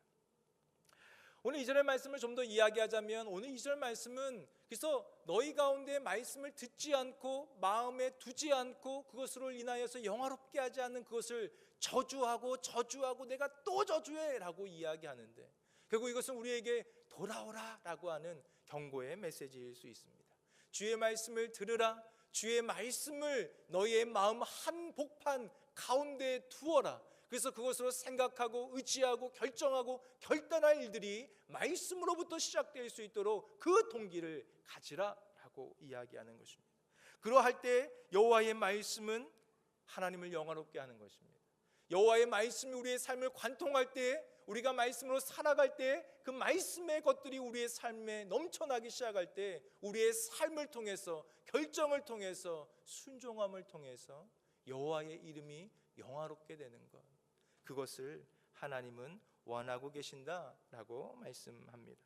오늘 2절의 말씀을 좀 더 이야기하자면, 오늘 2절 말씀은 그래서 너희 가운데 말씀을 듣지 않고 마음에 두지 않고 그것으로 인하여서 영화롭게 하지 않는 그것을 저주하고 내가 또 저주해 라고 이야기하는데, 결국 이것은 우리에게 돌아오라 라고 하는 경고의 메시지일 수 있습니다. 주의 말씀을 들으라, 주의 말씀을 너희의 마음 한복판 가운데에 두어라. 그래서 그것으로 생각하고 의지하고 결정하고 결단할 일들이 말씀으로부터 시작될 수 있도록 그 동기를 가지라 라고 이야기하는 것입니다. 그러할 때 여호와의 말씀은 하나님을 영화롭게 하는 것입니다. 여호와의 말씀이 우리의 삶을 관통할 때, 우리가 말씀으로 살아갈 때, 그 말씀의 것들이 우리의 삶에 넘쳐나기 시작할 때, 우리의 삶을 통해서, 결정을 통해서, 순종함을 통해서 여호와의 이름이 영화롭게 되는 것, 그것을 하나님은 원하고 계신다라고 말씀합니다.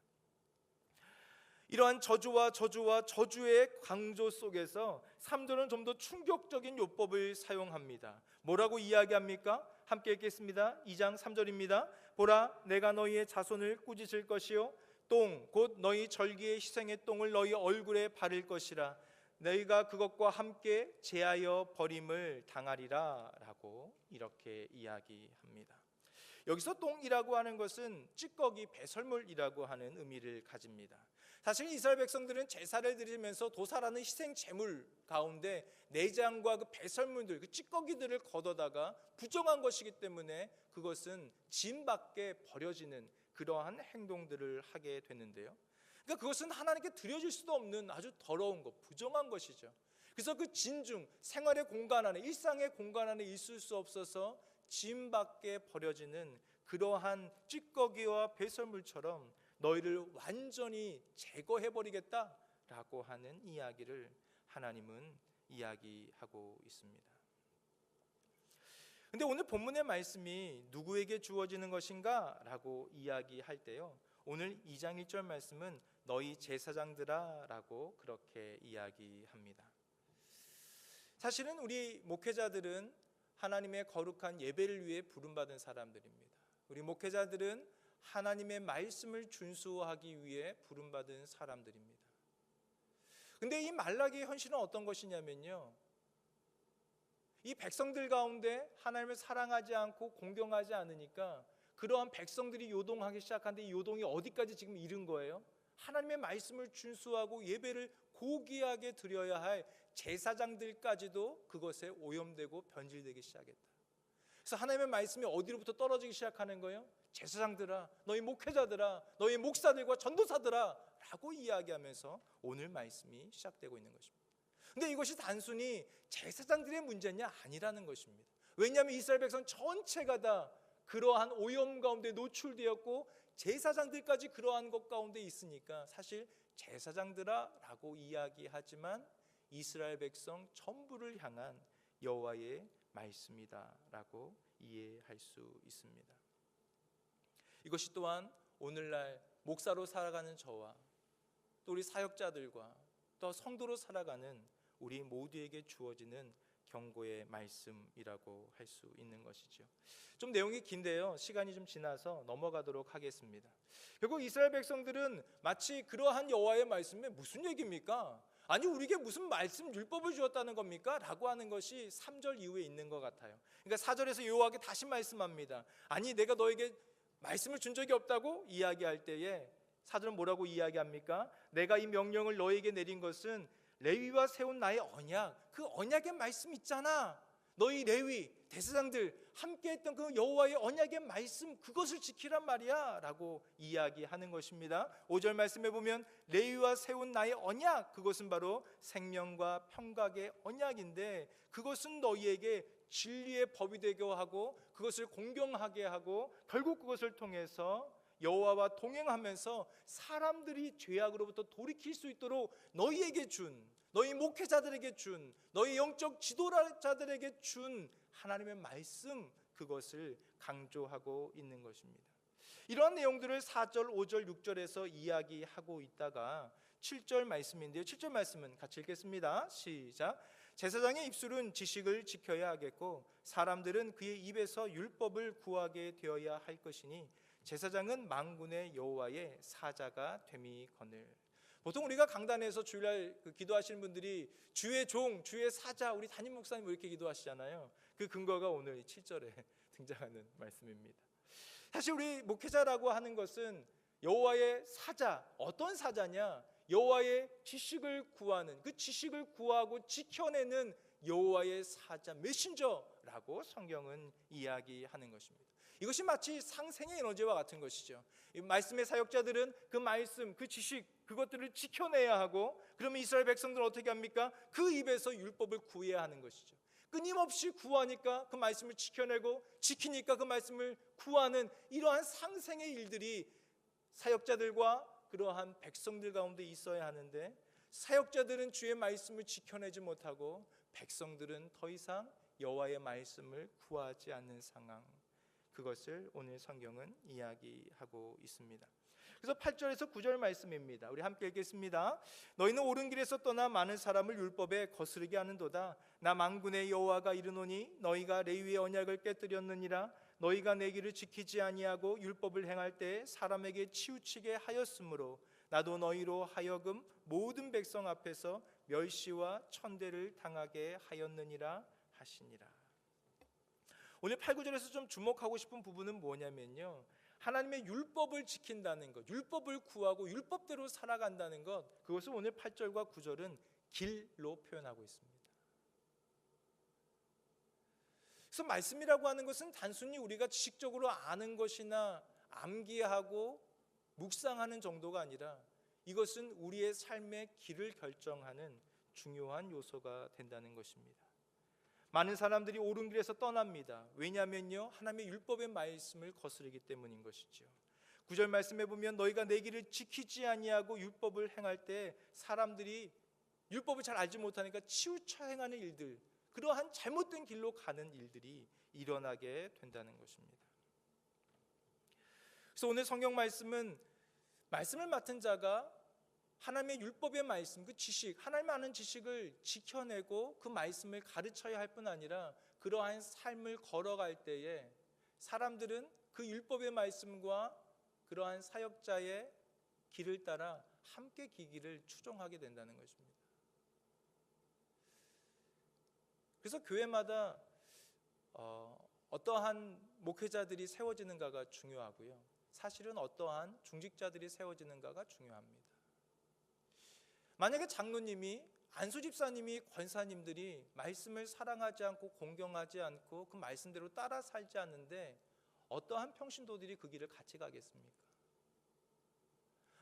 이러한 저주의 강조 속에서 3절은 좀 더 충격적인 요법을 사용합니다. 뭐라고 이야기합니까? 함께 읽겠습니다. 2장 3절입니다. 보라, 내가 너희의 자손을 꾸짖을 것이요 똥 곧 너희 절기의 희생의 똥을 너희 얼굴에 바를 것이라. 너희가 그것과 함께 제하여 버림을 당하리라 라고 이렇게 이야기합니다. 여기서 똥이라고 하는 것은 찌꺼기, 배설물이라고 하는 의미를 가집니다. 사실 이스라엘 백성들은 제사를 드리면서 도살하는 희생 제물 가운데 내장과 그 배설물들, 그 찌꺼기들을 걷어다가 부정한 것이기 때문에 그것은 진 밖에 버려지는 그러한 행동들을 하게 되는데요, 그러니까 그것은 하나님께 드려질 수도 없는 아주 더러운 것, 부정한 것이죠. 그래서 그 진중, 생활의 공간 안에, 일상의 공간 안에 있을 수 없어서 진 밖에 버려지는 그러한 찌꺼기와 배설물처럼 너희를 완전히 제거해버리겠다라고 하는 이야기를 하나님은 이야기하고 있습니다. 근데 오늘 본문의 말씀이 누구에게 주어지는 것인가? 라고 이야기할 때요, 오늘 2장 1절 말씀은 너희 제사장들아 라고 그렇게 이야기합니다. 사실은 우리 목회자들은 하나님의 거룩한 예배를 위해 부름받은 사람들입니다. 우리 목회자들은 하나님의 말씀을 준수하기 위해 부름받은 사람들입니다. 근데 이 말라기의 현실은 어떤 것이냐면요, 이 백성들 가운데 하나님을 사랑하지 않고 공경하지 않으니까 그러한 백성들이 요동하기 시작하는데, 이 요동이 어디까지 지금 이른 거예요? 하나님의 말씀을 준수하고 예배를 고귀하게 드려야 할 제사장들까지도 그것에 오염되고 변질되기 시작했다. 그래서 하나님의 말씀이 어디로부터 떨어지기 시작하는 거예요? 제사장들아, 너희 목회자들아, 너희 목사들과 전도사들아 라고 이야기하면서 오늘 말씀이 시작되고 있는 것입니다. 근데 이것이 단순히 제사장들의 문제냐? 아니라는 것입니다. 왜냐하면 이스라엘 백성 전체가 다 그러한 오염 가운데 노출되었고 제사장들까지 그러한 것 가운데 있으니까 사실 제사장들아 라고 이야기하지만 이스라엘 백성 전부를 향한 여호와의 말씀이다 라고 이해할 수 있습니다. 이것이 또한 오늘날 목사로 살아가는 저와 또 우리 사역자들과 또 성도로 살아가는 우리 모두에게 주어지는 경고의 말씀이라고 할 수 있는 것이죠. 좀 내용이 긴데요, 시간이 좀 지나서 넘어가도록 하겠습니다. 결국 이스라엘 백성들은 마치 그러한 여호와의 말씀에 무슨 얘기입니까? 아니 우리에게 무슨 말씀 율법을 주었다는 겁니까? 라고 하는 것이 3절 이후에 있는 것 같아요. 그러니까 4절에서 여호와께 다시 말씀합니다. 아니 내가 너에게 말씀을 준 적이 없다고 이야기할 때에 4절은 뭐라고 이야기합니까? 내가 이 명령을 너에게 내린 것은 레위와 세운 나의 언약, 그 언약의 말씀 있잖아. 너희 레위 대제사장들 함께 했던 그 여호와의 언약의 말씀, 그것을 지키란 말이야 라고 이야기하는 것입니다. 5절 말씀에 보면 레위와 세운 나의 언약, 그것은 바로 생명과 평강의 언약인데 그것은 너희에게 진리의 법이 되게 하고 그것을 공경하게 하고 결국 그것을 통해서 여호와와 동행하면서 사람들이 죄악으로부터 돌이킬 수 있도록 너희에게 준, 너희 목회자들에게 준, 너희 영적 지도자들에게 준 하나님의 말씀, 그것을 강조하고 있는 것입니다. 이러한 내용들을 4절, 5절, 6절에서 이야기하고 있다가 7절 말씀인데요, 7절 말씀은 같이 읽겠습니다. 시작. 제사장의 입술은 지식을 지켜야 하겠고 사람들은 그의 입에서 율법을 구하게 되어야 할 것이니 제사장은 만군의 여호와의 사자가 됨이거늘. 보통 우리가 강단에서 주일날 기도하시는 분들이 주의 종, 주의 사자, 우리 담임 목사님 이렇게 기도하시잖아요. 그 근거가 오늘 7절에 등장하는 말씀입니다. 사실 우리 목회자라고 하는 것은 여호와의 사자, 어떤 사자냐? 여호와의 지식을 구하는, 그 지식을 구하고 지켜내는 여호와의 사자, 메신저라고 성경은 이야기하는 것입니다. 이것이 마치 상생의 에너지와 같은 것이죠. 이 말씀의 사역자들은 그 말씀, 그 지식, 그것들을 지켜내야 하고, 그러면 이스라엘 백성들은 어떻게 합니까? 그 입에서 율법을 구해야 하는 것이죠. 끊임없이 구하니까 그 말씀을 지켜내고, 지키니까 그 말씀을 구하는 이러한 상생의 일들이 사역자들과 그러한 백성들 가운데 있어야 하는데, 사역자들은 주의 말씀을 지켜내지 못하고 백성들은 더 이상 여호와의 말씀을 구하지 않는 상황, 그것을 오늘 성경은 이야기하고 있습니다. 그래서 8절에서 9절 말씀입니다. 우리 함께 읽겠습니다. 너희는 옳은 길에서 떠나 많은 사람을 율법에 거스르게 하는도다. 나 만군의 여호와가 이르노니 너희가 레위의 언약을 깨뜨렸느니라. 너희가 내 길을 지키지 아니하고 율법을 행할 때 사람에게 치우치게 하였으므로 나도 너희로 하여금 모든 백성 앞에서 멸시와 천대를 당하게 하였느니라 하시니라. 오늘 8, 9절에서 좀 주목하고 싶은 부분은 뭐냐면요, 하나님의 율법을 지킨다는 것, 율법을 구하고 율법대로 살아간다는 것, 그것을 오늘 8절과 9절은 길로 표현하고 있습니다. 그래서 말씀이라고 하는 것은 단순히 우리가 지식적으로 아는 것이나 암기하고 묵상하는 정도가 아니라 이것은 우리의 삶의 길을 결정하는 중요한 요소가 된다는 것입니다. 많은 사람들이 옳은 길에서 떠납니다. 왜냐하면요, 하나님의 율법의 말씀을 거스르기 때문인 것이죠. 9절 말씀에 보면 너희가 내 길을 지키지 아니하고 율법을 행할 때 사람들이 율법을 잘 알지 못하니까 치우쳐 행하는 일들, 그러한 잘못된 길로 가는 일들이 일어나게 된다는 것입니다. 그래서 오늘 성경 말씀은 말씀을 맡은 자가 하나님의 율법의 말씀, 그 지식, 하나님 아는 지식을 지켜내고 그 말씀을 가르쳐야 할 뿐 아니라 그러한 삶을 걸어갈 때에 사람들은 그 율법의 말씀과 그러한 사역자의 길을 따라 함께 기기를 추종하게 된다는 것입니다. 그래서 교회마다 어떠한 목회자들이 세워지는가가 중요하고요, 사실은 어떠한 중직자들이 세워지는가가 중요합니다. 만약에 장로님이, 안수집사님이, 권사님들이 말씀을 사랑하지 않고 공경하지 않고 그 말씀대로 따라 살지 않는데 어떠한 평신도들이 그 길을 같이 가겠습니까?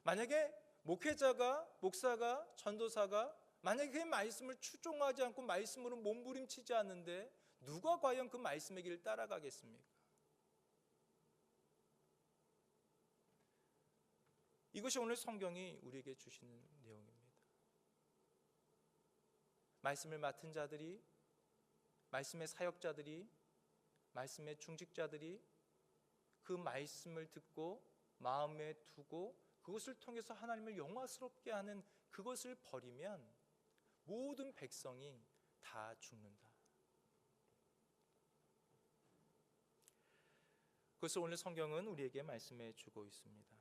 만약에 목회자가, 목사가, 전도사가 만약에 그 말씀을 추종하지 않고 말씀으로 몸부림치지 않는데 누가 과연 그 말씀의 길을 따라가겠습니까? 이것이 오늘 성경이 우리에게 주시는 내용입니다. 말씀을 맡은 자들이, 말씀의 사역자들이, 말씀의 중직자들이 그 말씀을 듣고 마음에 두고 그것을 통해서 하나님을 영화스럽게 하는 그것을 버리면 모든 백성이 다 죽는다. 그것을 오늘 성경은 우리에게 말씀해 주고 있습니다.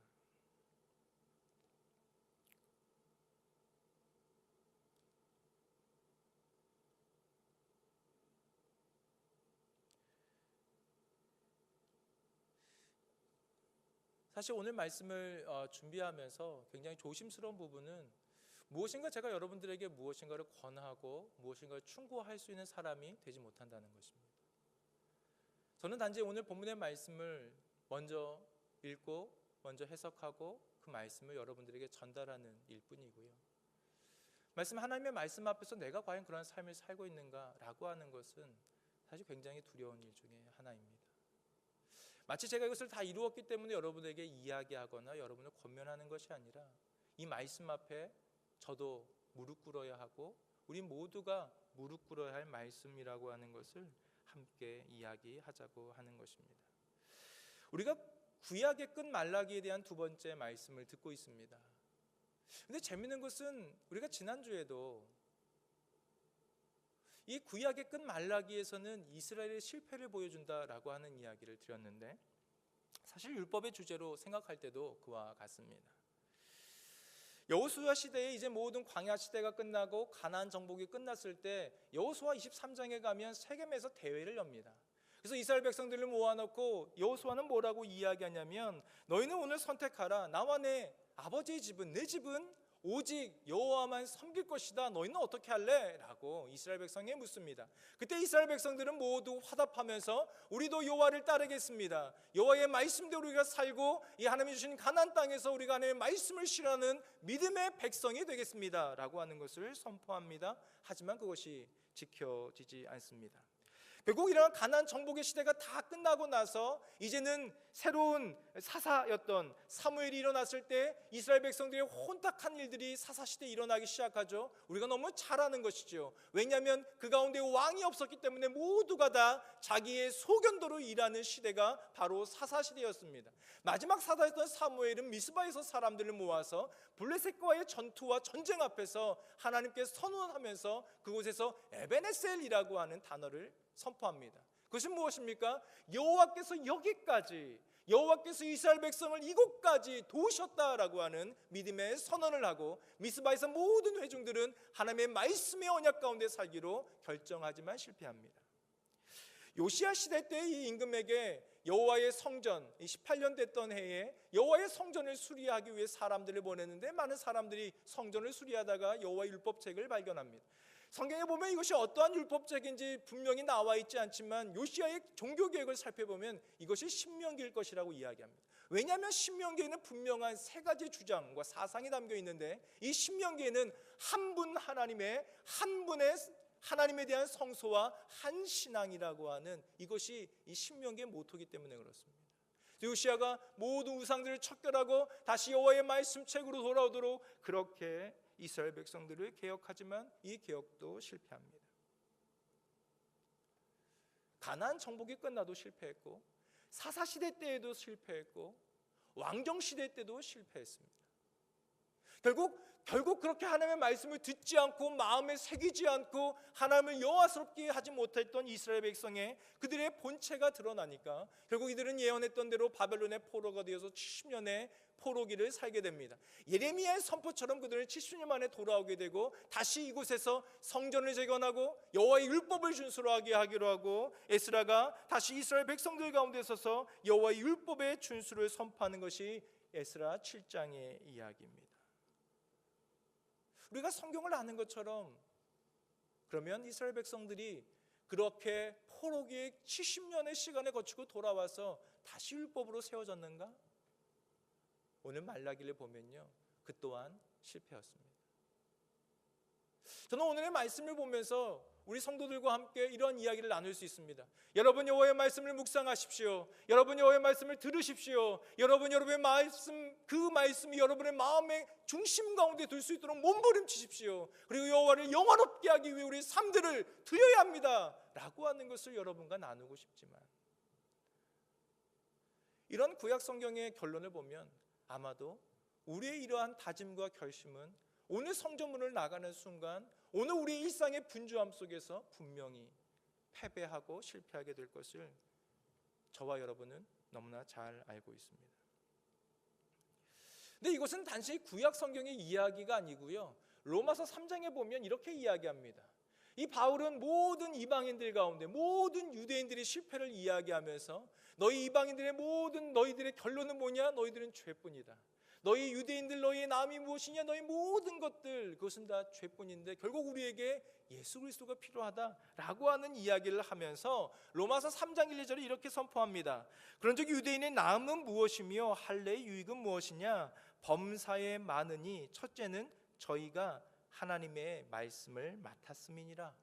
사실 오늘 말씀을 준비하면서 굉장히 조심스러운 부분은 무엇인가 제가 여러분들에게 무엇인가를 권하고 무엇인가를 충고할 수 있는 사람이 되지 못한다는 것입니다. 저는 단지 오늘 본문의 말씀을 먼저 읽고 먼저 해석하고 그 말씀을 여러분들에게 전달하는 일뿐이고요, 하나님의 말씀 앞에서 내가 과연 그런 삶을 살고 있는가라고 하는 것은 사실 굉장히 두려운 일 중에 하나입니다. 마치 제가 이것을 다 이루었기 때문에 여러분에게 이야기하거나 여러분을 권면하는 것이 아니라 이 말씀 앞에 저도 무릎 꿇어야 하고 우리 모두가 무릎 꿇어야 할 말씀이라고 하는 것을 함께 이야기하자고 하는 것입니다. 우리가 구약의 끝 말라기에 대한 두 번째 말씀을 듣고 있습니다. 그런데 재미있는 것은 우리가 지난주에도 이 구약의 끝 말라기에서는 이스라엘의 실패를 보여준다라고 하는 이야기를 드렸는데 사실 율법의 주제로 생각할 때도 그와 같습니다. 여호수아 시대에 이제 모든 광야 시대가 끝나고 가나안 정복이 끝났을 때 여호수아 23장에 가면 세겜에서 대회를 엽니다. 그래서 이스라엘 백성들을 모아놓고 여호수아는 뭐라고 이야기하냐면 너희는 오늘 선택하라. 나와 내 아버지의 집은, 내 집은 오직 여호와만 섬길 것이다. 너희는 어떻게 할래? 라고 이스라엘 백성에 묻습니다. 그때 이스라엘 백성들은 모두 화답하면서 우리도 여호와를 따르겠습니다. 여호와의 말씀대로 우리가 살고 이 하나님이 주신 가나안 땅에서 우리가 하나님의 말씀을 실현하는 믿음의 백성이 되겠습니다 라고 하는 것을 선포합니다. 하지만 그것이 지켜지지 않습니다. 결국 이런 가나안 정복의 시대가 다 끝나고 나서 이제는 새로운 사사였던 사무엘이 일어났을 때 이스라엘 백성들의 혼탁한 일들이 사사시대에 일어나기 시작하죠. 우리가 너무 잘 아는 것이죠. 왜냐하면 그 가운데 왕이 없었기 때문에 모두가 다 자기의 소견대로 일하는 시대가 바로 사사시대였습니다. 마지막 사사였던 사무엘은 미스바에서 사람들을 모아서 블레셋과의 전투와 전쟁 앞에서 하나님께 선언하면서 그곳에서 에베네셀이라고 하는 단어를 선포합니다. 그것은 무엇입니까? 여호와께서 이스라엘 백성을 이곳까지 도우셨다라고 하는 믿음의 선언을 하고 미스바에서 모든 회중들은 하나님의 말씀의 언약 가운데 살기로 결정하지만 실패합니다. 요시야 시대 때 이 임금에게 여호와의 성전, 18년 됐던 해에 여호와의 성전을 수리하기 위해 사람들을 보냈는데 많은 사람들이 성전을 수리하다가 여호와의 율법책을 발견합니다. 성경에 보면 이것이 어떠한 율법책인지 분명히 나와 있지 않지만 요시야의 종교개혁을 살펴보면 이것이 신명기일 것이라고 이야기합니다. 왜냐하면 신명기에는 분명한 세 가지 주장과 사상이 담겨 있는데 이 신명기에는 한 분 하나님의 한 분의 하나님에 대한 성소와 한 신앙이라고 하는 이것이 이 신명기의 모토이기 때문에 그렇습니다. 요시야가 모든 우상들을 척결하고 다시 여호와의 말씀책으로 돌아오도록 그렇게 이스라엘 백성들을 개혁하지만 이 개혁도 실패합니다. 가나안 정복이 끝나도 실패했고, 사사시대 때에도 실패했고, 왕정시대 때도 실패했습니다. 결국 그렇게 하나님의 말씀을 듣지 않고 마음에 새기지 않고 하나님을 영화스럽게 하지 못했던 이스라엘 백성의 그들의 본체가 드러나니까 결국 이들은 예언했던 대로 바벨론의 포로가 되어서 70년의 포로기를 살게 됩니다. 예레미야의 선포처럼 그들은 70년 만에 돌아오게 되고 다시 이곳에서 성전을 재건하고 여호와의 율법을 준수하게 하기로 하고, 에스라가 다시 이스라엘 백성들 가운데 서서 여호와의 율법의 준수를 선포하는 것이 에스라 7장의 이야기입니다. 우리가 성경을 아는 것처럼 그러면 이스라엘 백성들이 그렇게 포로기의 70년의 시간을 거치고 돌아와서 다시 율법으로 세워졌는가? 오늘 말라기를 보면요, 그 또한 실패였습니다. 저는 오늘의 말씀을 보면서 우리 성도들과 함께 이런 이야기를 나눌 수 있습니다. 여러분 여호와의 말씀을 묵상하십시오. 여러분 여호와의 말씀을 들으십시오. 여러분의 말씀, 그 말씀이 여러분의 마음의 중심 가운데 둘 수 있도록 몸부림치십시오. 그리고 여호와를 영화롭게 하기 위해 우리의 삶들을 드려야 합니다 라고 하는 것을 여러분과 나누고 싶지만, 이런 구약 성경의 결론을 보면 아마도 우리의 이러한 다짐과 결심은 오늘 성전문을 나가는 순간 오늘 우리의 일상의 분주함 속에서 분명히 패배하고 실패하게 될 것을 저와 여러분은 너무나 잘 알고 있습니다. 근데 이것은 단지 구약 성경의 이야기가 아니고요, 로마서 3장에 보면 이렇게 이야기합니다. 이 바울은 모든 이방인들 가운데 모든 유대인들의 실패를 이야기하면서 너희 이방인들의 모든 너희들의 결론은 뭐냐? 너희들은 죄뿐이다. 너희 유대인들 너희의 남이 무엇이냐? 너희 모든 것들 그것은 다 죄뿐인데 결국 우리에게 예수 그리스도가 필요하다라고 하는 이야기를 하면서 로마서 3장 1, 2절에 이렇게 선포합니다. 그런즉 유대인의 나음은 무엇이며 할례의 유익은 무엇이냐? 범사에 많으니 첫째는 저희가 하나님의 말씀을 맡았음이니라.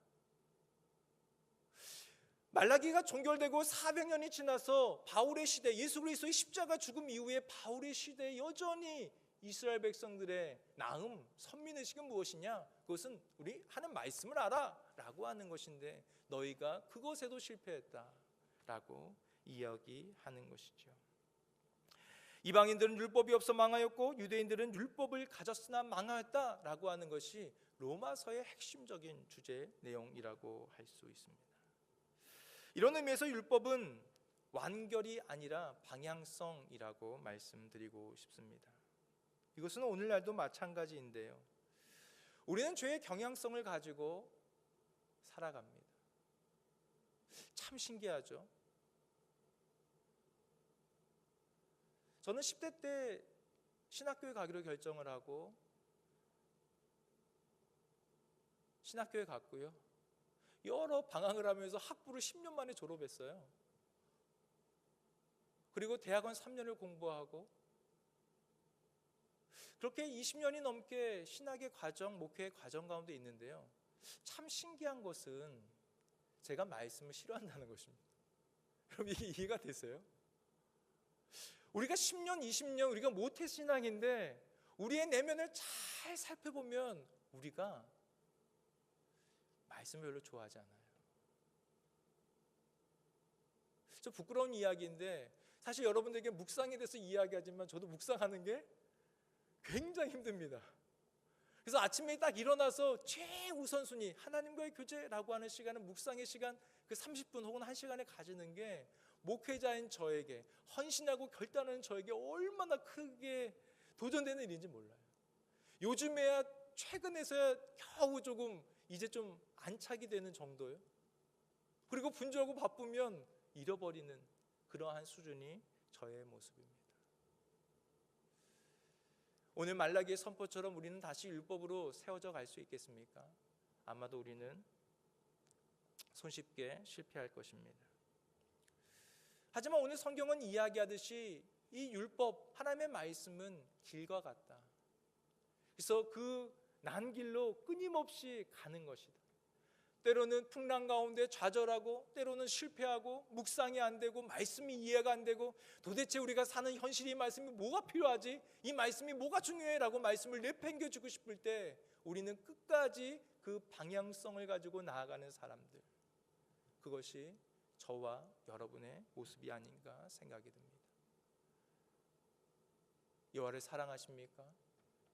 말라기가 종결되고 400년이 지나서 바울의 시대, 예수 그리스도의 십자가 죽음 이후에 바울의 시대에 여전히 이스라엘 백성들의 나음, 선민의식은 무엇이냐? 그것은 우리 하는 말씀을 알아 라고 하는 것인데 너희가 그것에도 실패했다 라고 이야기하는 것이죠. 이방인들은 율법이 없어 망하였고 유대인들은 율법을 가졌으나 망하였다 라고 하는 것이 로마서의 핵심적인 주제 내용이라고 할 수 있습니다. 이런 의미에서 율법은 완결이 아니라 방향성이라고 말씀드리고 싶습니다. 이것은 오늘날도 마찬가지인데요, 우리는 죄의 경향성을 가지고 살아갑니다. 참 신기하죠. 저는 10대 때 신학교에 가기로 결정을 하고 신학교에 갔고요, 여러 방황을 하면서 학부를 10년 만에 졸업했어요. 그리고 대학원 3년을 공부하고 그렇게 20년이 넘게 신학의 과정, 목회의 과정 가운데 있는데요, 참 신기한 것은 제가 말씀을 싫어한다는 것입니다. 여러분 이게 이해가 되세요? 우리가 10년, 20년 우리가 모태 신앙인데 우리의 내면을 잘 살펴보면 우리가 말씀을 별로 좋아하지 않아요. 저 부끄러운 이야기인데 사실 여러분들에게 묵상에 대해서 이야기하지만 저도 묵상하는 게 굉장히 힘듭니다. 그래서 아침에 딱 일어나서 최우선순위 하나님과의 교제라고 하는 시간은 묵상의 시간 그 30분 혹은 1시간에 가지는 게 목회자인 저에게, 헌신하고 결단하는 저에게 얼마나 크게 도전되는 일인지 몰라요. 요즘에야 최근에서야 겨우 조금 이제 좀 안착이 되는 정도예요. 그리고 분주하고 바쁘면 잃어버리는 그러한 수준이 저의 모습입니다. 오늘 말라기의 선포처럼 우리는 다시 율법으로 세워져 갈 수 있겠습니까? 아마도 우리는 손쉽게 실패할 것입니다. 하지만 오늘 성경은 이야기하듯이 이 율법, 하나님의 말씀은 길과 같다. 그래서 그 난 길로 끊임없이 가는 것이다. 때로는 풍랑 가운데 좌절하고, 때로는 실패하고, 묵상이 안 되고, 말씀이 이해가 안 되고, 도대체 우리가 사는 현실이 말씀이 뭐가 필요하지? 이 말씀이 뭐가 중요해? 라고 말씀을 내팽겨주고 싶을 때 우리는 끝까지 그 방향성을 가지고 나아가는 사람들, 그것이 저와 여러분의 모습이 아닌가 생각이 듭니다. 여호와를 사랑하십니까?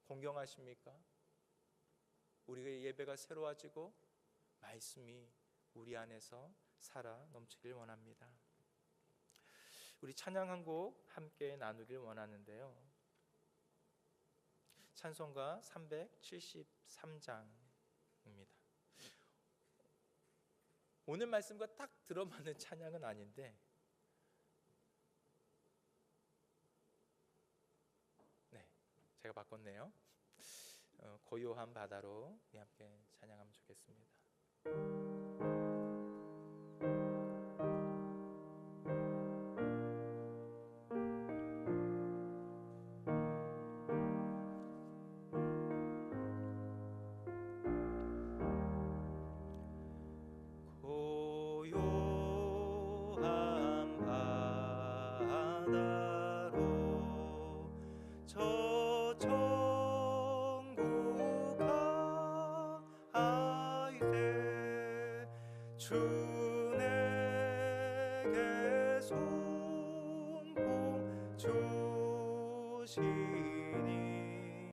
공경하십니까? 우리의 예배가 새로워지고 말씀이 우리 안에서 살아 넘치길 원합니다. 우리 찬양 한 곡 함께 나누길 원하는데요, 찬송가 373장입니다. 오늘 말씀과 딱 들어맞는 찬양은 아닌데, 네, 제가 바꿨네요. 고요한 바다로 함께 찬양하면 좋겠습니다. 고요한 바다로 저 천국 가이세 주 내게 손 공 주시니